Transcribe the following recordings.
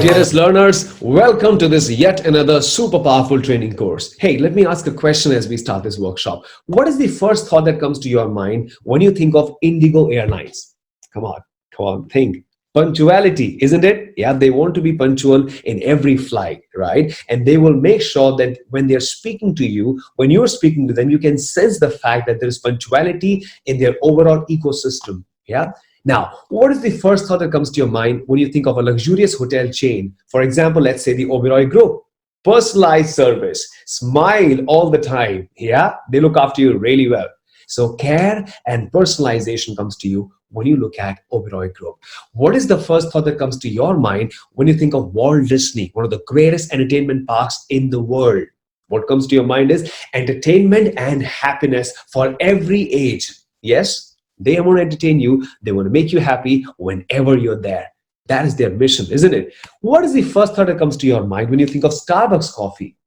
Dearest learners, welcome to this yet another super powerful training course. Hey, let me ask a question as we start this workshop. What is the first thought that comes to your mind when you think of Indigo Airlines? Come on, think. Punctuality, isn't it? Yeah, they want to be punctual in every flight, right? And they will make sure that when they're speaking to you, when you're speaking to them, you can sense the fact that there is punctuality in their overall ecosystem. Yeah. Now, what is the first thought that comes to your mind when you think of a luxurious hotel chain? For example, let's say the Oberoi Group. Personalized service, smile all the time. Yeah, they look after you really well. So care and personalization comes to you when you look at Oberoi Group. What is the first thought that comes to your mind when you think of Walt Disney, one of the greatest entertainment parks in the world? What comes to your mind is entertainment and happiness for every age. Yes, they want to entertain you. They want to make you happy whenever you're there. That is their mission, isn't it? What is the first thought that comes to your mind when you think of Starbucks coffee?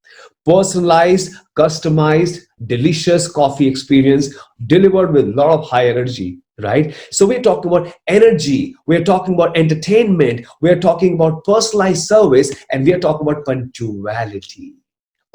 Personalized, customized, delicious coffee experience delivered with a lot of high energy, right? So we're talking about energy, we're talking about entertainment, we're talking about personalized service, and we're talking about punctuality.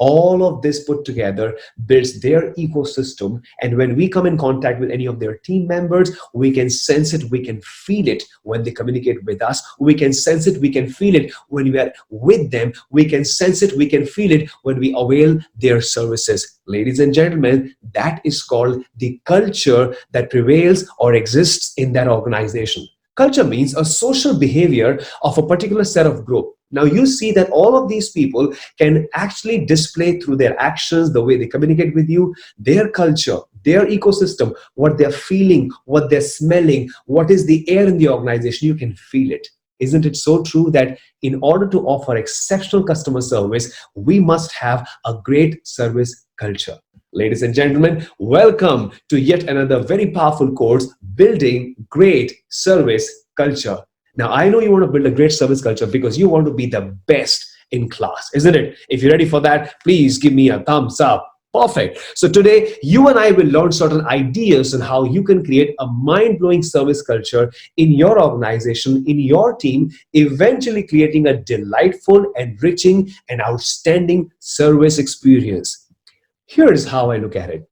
All of this put together builds their ecosystem. And when we come in contact with any of their team members, we can sense it, we can feel it when they communicate with us. We can sense it, we can feel it when we are with them. We can sense it, we can feel it when we avail their services. Ladies and gentlemen, that is called the culture that prevails or exists in that organization. Culture means a social behavior of a particular set of group. Now you see that all of these people can actually display through their actions, the way they communicate with you, their culture, their ecosystem, what they're feeling, what they're smelling, what is the air in the organization. You can feel it. Isn't it so true that in order to offer exceptional customer service, we must have a great service culture? Ladies and gentlemen, welcome to yet another very powerful course, Building Great Service Culture. Now, I know you want to build a great service culture because you want to be the best in class, isn't it? If you're ready for that, please give me a thumbs up. Perfect. So today, you and I will learn certain ideas on how you can create a mind-blowing service culture in your organization, in your team, eventually creating a delightful, enriching, and outstanding service experience. Here's how I look at it.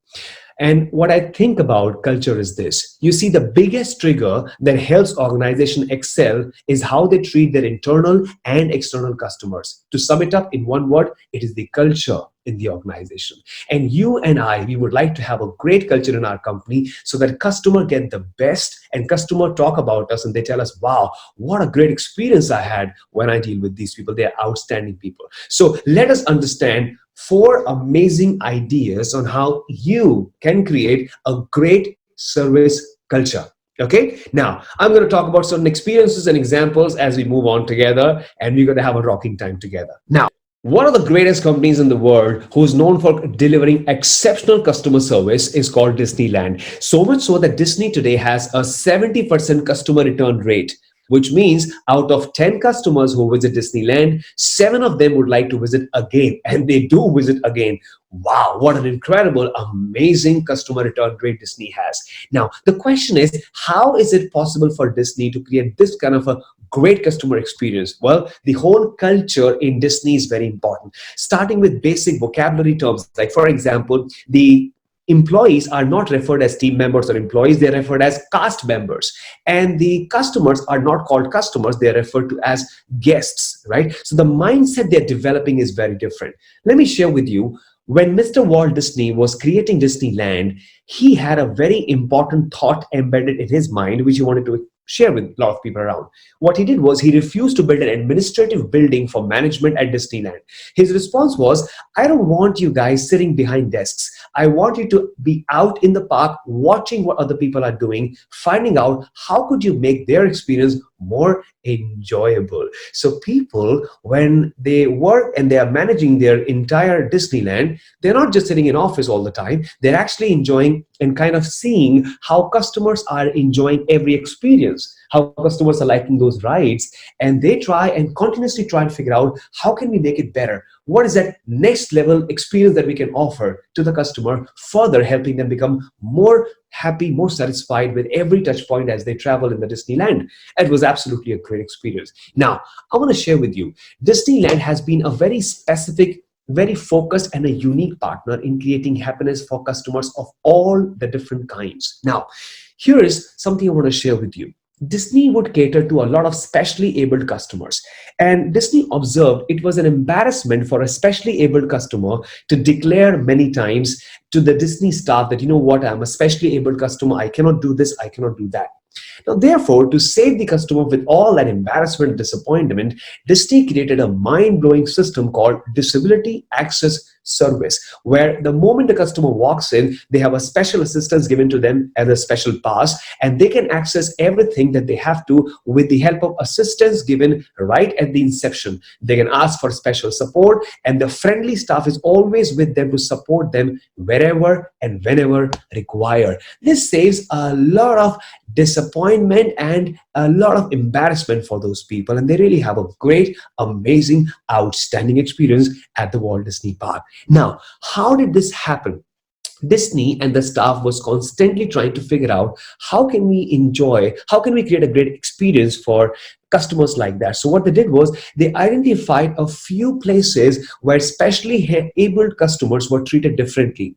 And what I think about culture is this. You see, the biggest trigger that helps organization excel is how they treat their internal and external customers. To sum it up in one word, it is the culture in the organization. And you and I, we would like to have a great culture in our company so that customer get the best and customer talk about us and they tell us, wow, what a great experience I had when I deal with these people. They're outstanding people. So let us understand 4 amazing ideas on how you can create a great service culture. Okay, now I'm going to talk about certain experiences and examples as we move on together, and we're going to have a rocking time together. Now, one of the greatest companies in the world who's known for delivering exceptional customer service is called Disneyland. So much so that Disney today has a 70% customer return rate, which means out of 10 customers who visit Disneyland, 7 of them would like to visit again, and they do visit again. Wow, what an incredible, amazing customer return rate Disney has. Now, the question is, how is it possible for Disney to create this kind of a great customer experience? Well, the whole culture in Disney is very important, starting with basic vocabulary terms. Like, for example, the employees are not referred as team members or employees, they're referred as cast members. And the customers are not called customers, they're referred to as guests, right? So the mindset they're developing is very different. Let me share with you, when Mr. Walt Disney was creating Disneyland, he had a very important thought embedded in his mind, which he wanted to share with a lot of people around. What he did was he refused to build an administrative building for management at Disneyland. His response was, I don't want you guys sitting behind desks. I want you to be out in the park watching what other people are doing, finding out how could you make their experience more enjoyable. So people, when they work and they are managing their entire Disneyland, they're not just sitting in office all the time. They're actually enjoying and kind of seeing how customers are enjoying every experience. experience, how customers are liking those rides, and they try and continuously try and figure out how can we make it better. What is that next level experience that we can offer to the customer, further helping them become more happy, more satisfied with every touch point as they travel in the Disneyland. It was absolutely a great experience. Now, I want to share with you, Disneyland has been a very specific, very focused and a unique partner in creating happiness for customers of all the different kinds. Now, here is something I want to share with you. Disney would cater to a lot of specially abled customers. And Disney observed it was an embarrassment for a specially abled customer to declare many times to the Disney staff that, you know what, I'm a specially abled customer, I cannot do this, I cannot do that. Now, therefore, to save the customer with all that embarrassment and disappointment, Disney created a mind-blowing system called Disability Access Service, where the moment the customer walks in, they have a special assistance given to them as a special pass, and they can access everything that they have to with the help of assistance given right at the inception. They can ask for special support, and the friendly staff is always with them to support them wherever and whenever required. This saves a lot of disappointment and a lot of embarrassment for those people, and they really have a great, amazing, outstanding experience at the Walt Disney Park. Now, how did this happen? Disney and the staff was constantly trying to figure out how can we create a great experience for customers like that. So what they did was they identified a few places where specially abled customers were treated differently.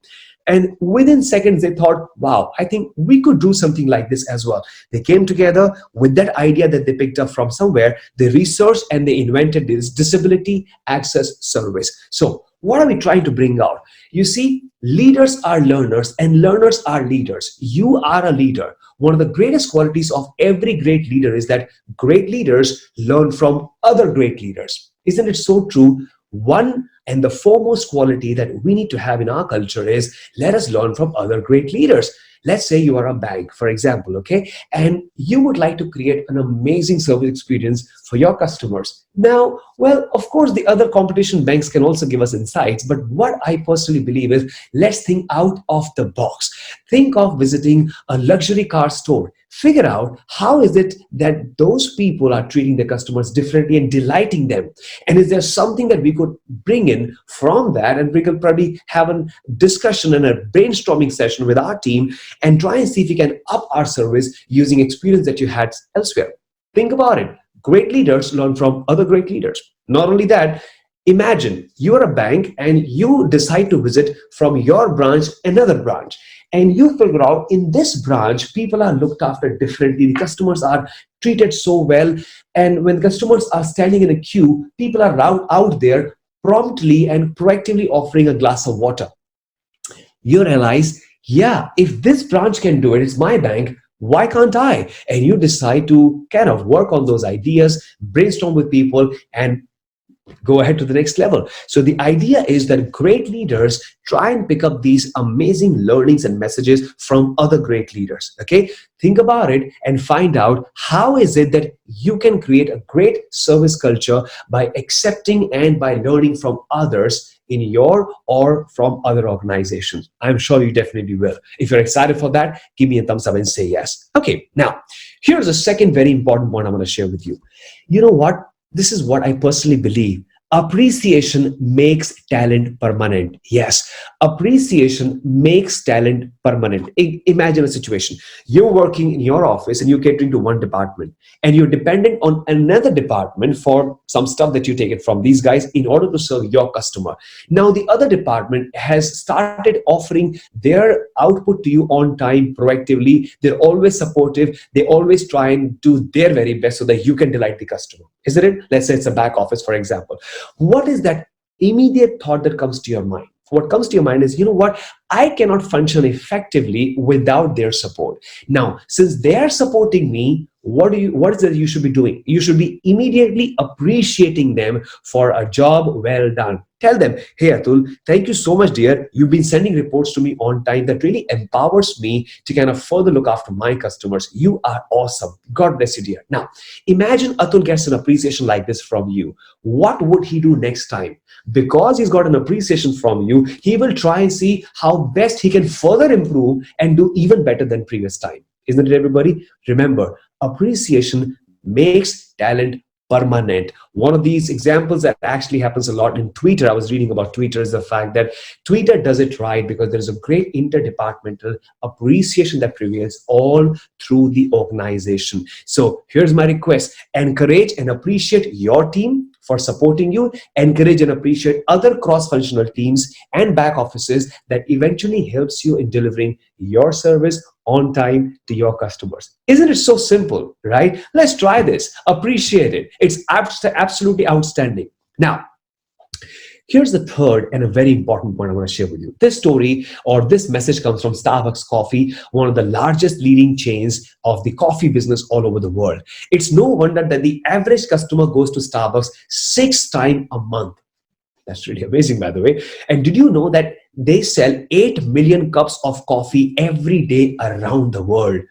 And within seconds, they thought, wow, I think we could do something like this as well. They came together with that idea that they picked up from somewhere. They researched and they invented this Disability Access Service. So what are we trying to bring out? You see, leaders are learners and learners are leaders. You are a leader. One of the greatest qualities of every great leader is that great leaders learn from other great leaders. Isn't it so true? One and the foremost quality that we need to have in our culture is let us learn from other great leaders. Let's say you are a bank, for example, okay, and you would like to create an amazing service experience for your customers. Now, well, of course, the other competition banks can also give us insights, but what I personally believe is let's think out of the box. Think of visiting a luxury car store. Figure out how is it that those people are treating their customers differently and delighting them. And is there something that we could bring in from that, and we could probably have a discussion and a brainstorming session with our team and try and see if we can up our service using experience that you had elsewhere. Think about it. Great leaders learn from other great leaders. Not only that, imagine you're a bank and you decide to visit from your branch another branch. And you figure out in this branch, people are looked after differently. The customers are treated so well. And when customers are standing in a queue, people are out there promptly and proactively offering a glass of water. You realize, yeah, if this branch can do it, it's my bank, why can't I? And you decide to kind of work on those ideas, brainstorm with people, and go ahead to the next level. So the idea is that great leaders try and pick up these amazing learnings and messages from other great leaders. Okay, think about it and find out how is it that you can create a great service culture by accepting and by learning from others in your or from other organizations. I'm sure you definitely will. If you're excited for that, give me a thumbs up and say yes. Okay, now here's a second very important point I want to share with you. You know what? This is what I personally believe. Appreciation makes talent permanent. Yes, appreciation makes talent permanent. Imagine a situation. You're working in your office and you're catering to one department, and you're dependent on another department for some stuff that you take it from these guys in order to serve your customer. Now, the other department has started offering their output to you on time, proactively. They're always supportive. They always try and do their very best so that you can delight the customer. Isn't it? Let's say it's a back office, for example. What is that immediate thought that comes to your mind? What comes to your mind is, you know what? I cannot function effectively without their support. Now, since they are supporting me, what is it you should be doing? You should be immediately appreciating them for a job well done. Tell them, hey Atul, thank you so much, dear. You've been sending reports to me on time. That really empowers me to kind of further look after my customers. You are awesome. God bless you, dear. Now, imagine Atul gets an appreciation like this from you. What would he do next time? Because he's got an appreciation from you, he will try and see how best he can further improve and do even better than previous time. Isn't it, everybody? Remember, Appreciation makes talent permanent. One of these examples that actually happens a lot in Twitter, I was reading about Twitter, is the fact that Twitter does it right because there is a great interdepartmental appreciation that prevails all through the organization. So here's my request: encourage and appreciate your team for supporting you, encourage and appreciate other cross-functional teams and back offices that eventually helps you in delivering your service on time to your customers. Isn't it so simple, right? Let's try this. Appreciate it. It's absolutely outstanding. Now, here's the third and a very important point I want to share with you. This story or this message comes from Starbucks Coffee, one of the largest leading chains of the coffee business all over the world. It's no wonder that the average customer goes to Starbucks 6 times a month. That's really amazing, by the way. And did you know that they sell 8 million cups of coffee every day around the world?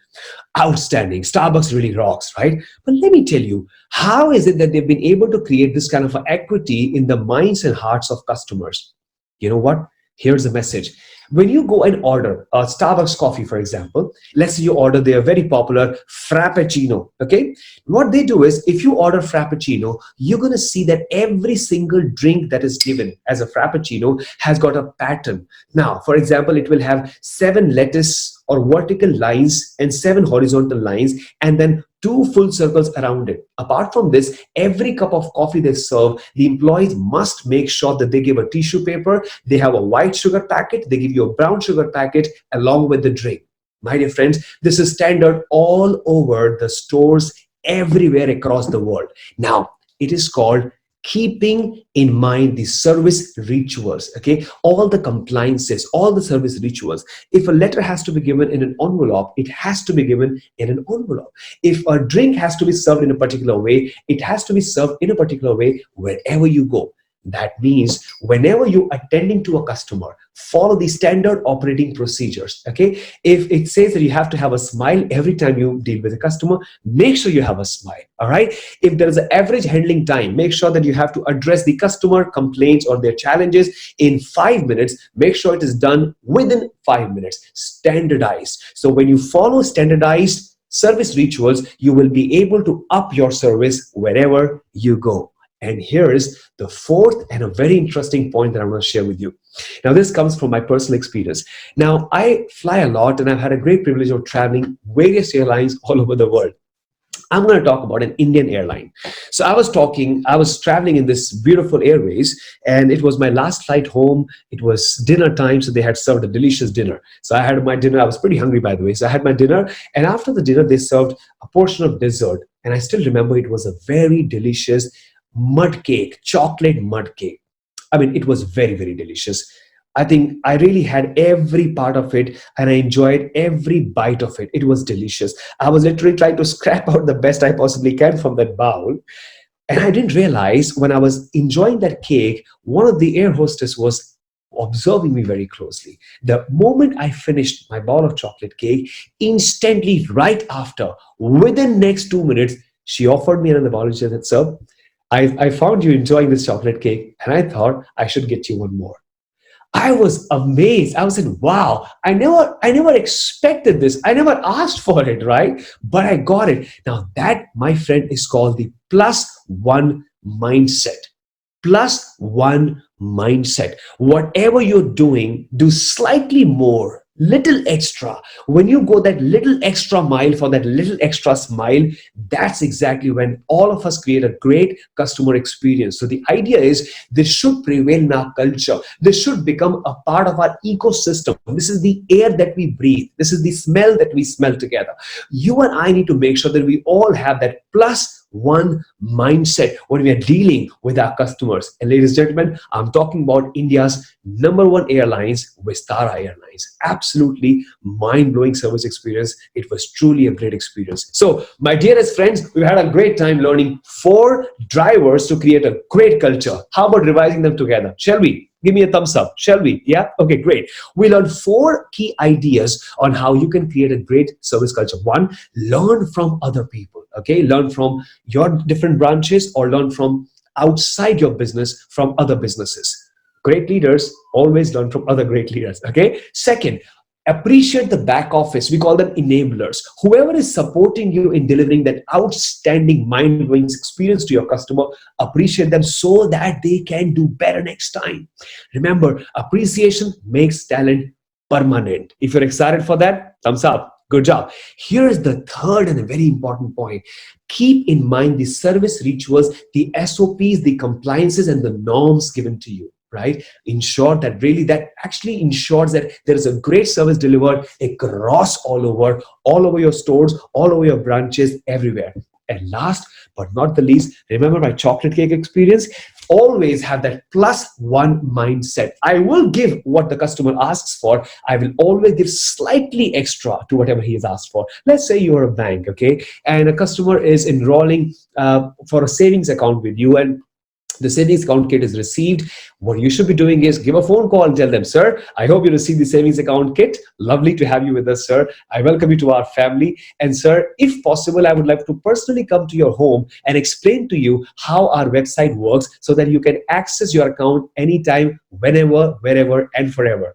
Outstanding. Starbucks really rocks, right? But let me tell you, how is it that they've been able to create this kind of equity in the minds and hearts of customers? You know what? Here's the message. When you go and order a Starbucks coffee, for example, let's say you order their very popular Frappuccino, okay? What they do is, if you order Frappuccino, you're going to see that every single drink that is given as a Frappuccino has got a pattern. Now, for example, it will have 7 lettuce or vertical lines and 7 horizontal lines, and then 2 full circles around it. Apart from this, every cup of coffee they serve, the employees must make sure that they give a tissue paper, they have a white sugar packet, they give you a brown sugar packet along with the drink. My dear friends, this is standard all over the stores everywhere across the world. Now, it is called keeping in mind the service rituals, okay? All the compliances, all the service rituals. If a letter has to be given in an envelope, it has to be given in an envelope. If a drink has to be served in a particular way, it has to be served in a particular way wherever you go. That means whenever you're attending to a customer, follow the standard operating procedures, okay? If it says that you have to have a smile every time you deal with a customer, make sure you have a smile, all right? If there is an average handling time, make sure that you have to address the customer complaints or their challenges in 5 minutes. Make sure it is done within 5 minutes. Standardized. So when you follow standardized service rituals, you will be able to up your service wherever you go. And here's the fourth and a very interesting point that I want to share with you. Now, this comes from my personal experience. Now, I fly a lot and I've had a great privilege of traveling various airlines all over the world. I'm going to talk about an Indian airline. So I was traveling in this beautiful airways, and it was my last flight home. It was dinner time, so they had served a delicious dinner. So I had my dinner. I was pretty hungry, by the way. So I had my dinner, and after the dinner, they served a portion of dessert. And I still remember it was a very delicious mud cake, chocolate mud cake. I mean, it was very, very delicious. I think I really had every part of it and I enjoyed every bite of it. It was delicious. I was literally trying to scrap out the best I possibly can from that bowl. And I didn't realize when I was enjoying that cake, one of the air hostess was observing me very closely. The moment I finished my bowl of chocolate cake, instantly right after, within next 2 minutes, she offered me another bowl and she said, "Sir, I found you enjoying this chocolate cake and I thought I should get you one more." I was amazed. I was saying, wow, I never expected this. I never asked for it, right? But I got it. Now that, my friend, is called the +1 mindset. +1 mindset. Whatever you're doing, do slightly more, little extra. When you go that little extra mile for that little extra smile, that's exactly when all of us create a great customer experience. So the idea is this should prevail in our culture. This should become a part of our ecosystem. This is the air that we breathe. This is the smell that we smell together. You and I need to make sure that we all have that +1 mindset when we are dealing with our customers. And ladies and gentlemen, I'm talking about India's #1 airlines, Vistara Airlines. Absolutely mind-blowing service experience. It was truly a great experience. So, my dearest friends, we've had a great time learning 4 drivers to create a great culture. How about revising them together? Shall we? Give me a thumbs up. Shall we? Yeah? Okay, great. We learned 4 key ideas on how you can create a great service culture. 1, learn from other people. Okay, learn from your different branches or learn from outside your business from other businesses. Great leaders always learn from other great leaders. Okay. Second, Appreciate the back office. We call them enablers. Whoever is supporting you in delivering that outstanding mind-blowing experience to your customer, appreciate them so that they can do better next time. Remember, appreciation makes talent permanent. If you're excited for that, thumbs up. Good job. Here is the third and a very important point. Keep in mind the service rituals, the SOPs, the compliances, and the norms given to you. Right? Ensure that really that actually ensures that there is a great service delivered across all over your stores, all over your branches, everywhere. And last but not the least, remember my chocolate cake experience. Always have that +1 mindset. I will give what the customer asks for. I will always give slightly extra to whatever he has asked for. Let's say you're a bank, okay, and a customer is enrolling for a savings account with you, and the savings account kit is received. What you should be doing is give a phone call and tell them, sir, I hope you received the savings account kit. Lovely to have you with us, sir. I welcome you to our family. And sir, if possible, I would like to personally come to your home and explain to you how our website works so that you can access your account anytime, whenever, wherever, and forever.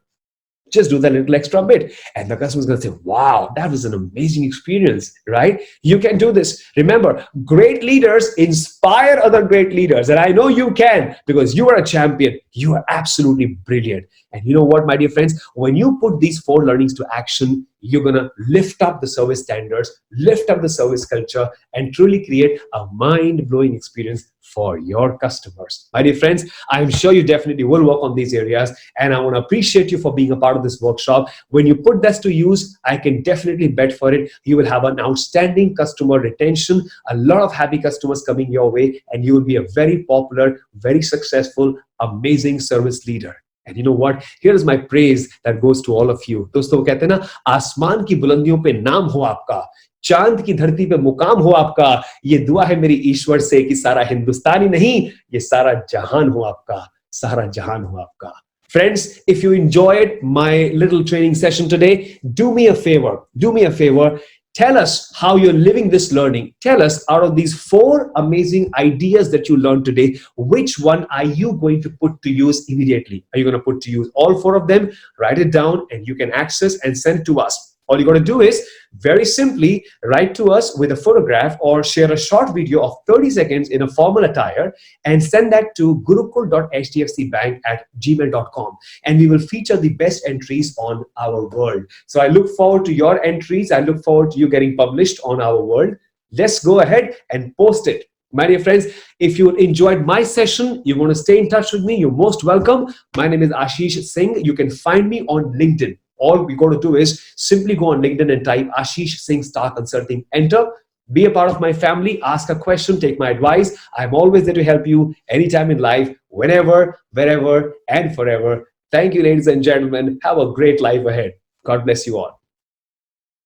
Just do that little extra bit, and the customer's going to say, wow, that was an amazing experience, right? You can do this. Remember, great leaders inspire other great leaders, and I know you can, because you are a champion. You are absolutely brilliant. And you know what, my dear friends, when you put these 4 learnings to action, you're going to lift up the service standards, lift up the service culture, and truly create a mind-blowing experience for your customers. My dear friends, I'm sure you definitely will work on these areas, and I want to appreciate you for being a part of this workshop. When you put this to use, I can definitely bet for it, you will have an outstanding customer retention, a lot of happy customers coming your way, and you will be a very popular, very successful, amazing service leader. And you know what? Here is my praise that goes to all of you. दोस्तों वो कहते हैं ना, आसमान की बुलंदियों पे नाम हो आपका, चांद की धरती पे मुकाम हो आपका, ये दुआ है मेरी ईश्वर से कि सारा हिंदुस्तानी नहीं, ये सारा जहान हो आपका, सारा जहान हो आपका. Friends, if you enjoyed my little training session today, do me a favor. Tell us how you're living this learning. Tell us, out of these 4 amazing ideas that you learned today, which one are you going to put to use immediately? Are you going to put to use all 4 of them? Write it down and you can access and send it to us. All you got to do is very simply write to us with a photograph or share a short video of 30 seconds in a formal attire and send that to gurukul.hdfcbank@gmail.com, and we will feature the best entries on our world. So I look forward to your entries. I look forward to you getting published on our world. Let's go ahead and post it. My dear friends, if you enjoyed my session, you want to stay in touch with me, you're most welcome. My name is Ashish Singh. You can find me on LinkedIn. All we got to do is simply go on LinkedIn and type Ashish Singh Star Consulting. Enter. Be a part of my family. Ask a question. Take my advice. I'm always there to help you anytime in life, whenever, wherever, and forever. Thank you, ladies and gentlemen. Have a great life ahead. God bless you all.